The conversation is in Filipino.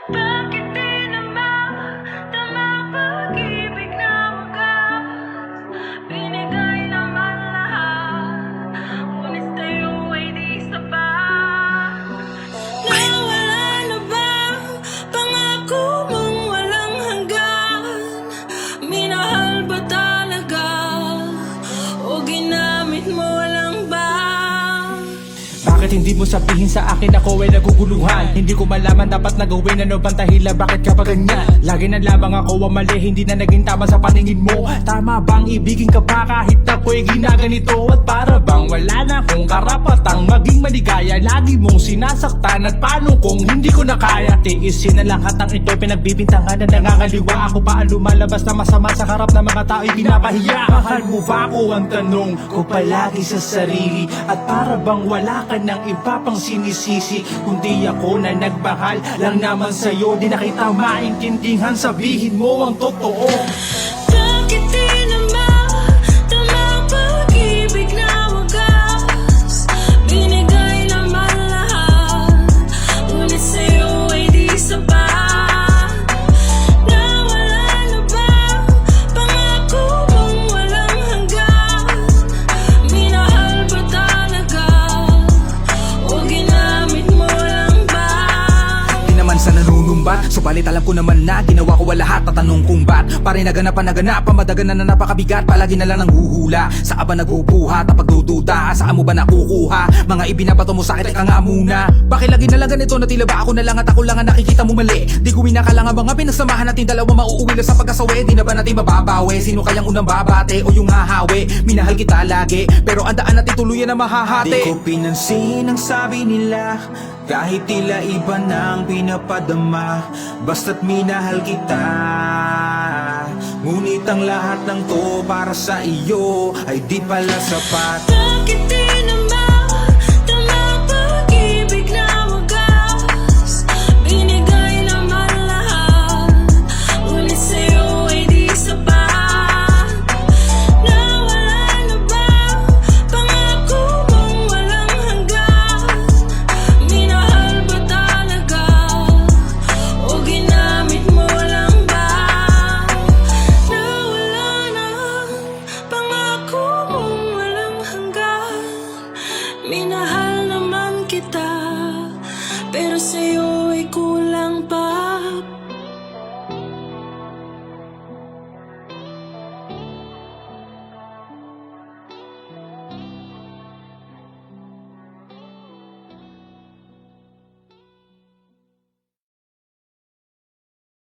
Bakit di naman tama pag-ibig na wagas? Binigay naman lahat, ngunit sa'yo ay di sapat. Nawala na ba pangako mong walang hanggan? Minahal ba talaga o ginamit mo lang ba? Bakit hindi mo sabihin sa akin ako ay naguguluhan? Hindi ko malaman dapat nagawin ano bang dahilan, bakit ka pa ganyan? Lagi na lamang ako ang mali, hindi na naging tama sa paningin mo. Tama bang ibigin ka pa kahit ako'y ginaganito? At para bang wala na akong karapatang maging maligaya? Lagi mong sinasaktan at paano kung hindi ko na kaya? Tiisin na lahat ng ito, pinagbibintangan na nangangaliwa. Ako pa ang lumalabas na masama sa harap ng mga tao'y pinapahiya. Mahal mo ba ako, ang tanong ko palagi sa sarili. At para bang wala ka ng iba pang sinisisi, kundi ako na nagmahal lang naman sa'yo. Di na kita maintindihan, sabihin mo ang totoo. Bakit di naman tama pag-ibig na wagas? Binigay naman lahat, ngunit sa'yo ay di sapat. Nawala na ba pangako mong walang hanggan? Minahal ba talaga o ginamit mo lang ba? Di naman sa nanunumbat, subalit alam ko naman na ginawa ko lahat. Tatanong kung ba't pare naganap, pamadagan na napakabigat. Palagi na lang nang huhula, saan ba nagbubuhat? Kapag dududa, saan mo ba nakukuha? Mga ibinabato mo sa akin, teka nga muna. Bakit lagi na lang ganito na tila ba ako na lang at ako lang ang nakikita mo mali? Di ko winakalang ang mga pinagsamahan natin dalawa mauuwi lang sa pagkasawi. Di na ba natin mababawi? Sino kayang unang babate o yung hahawi? Minahal kita lagi, pero ang daan natin tuluyan na mahahati. Di ko pinansin ang sabi nila, kahit tila iba nang pinapadama. Basta't minahal kita, ngunit ang lahat ng to para sa iyo ay di pala sapat. Bakit di naman tama pag-ibig na wagas? Binigay naman lahat, ngunit sa'yo ay di sapat. Nawala na ba pangako mong walang hanggan? Minahal ba talaga o ginamit mo lang ba? Nawala na pangako mong walang hanggan. Minahal naman kita, pero sa'yo ay kulang.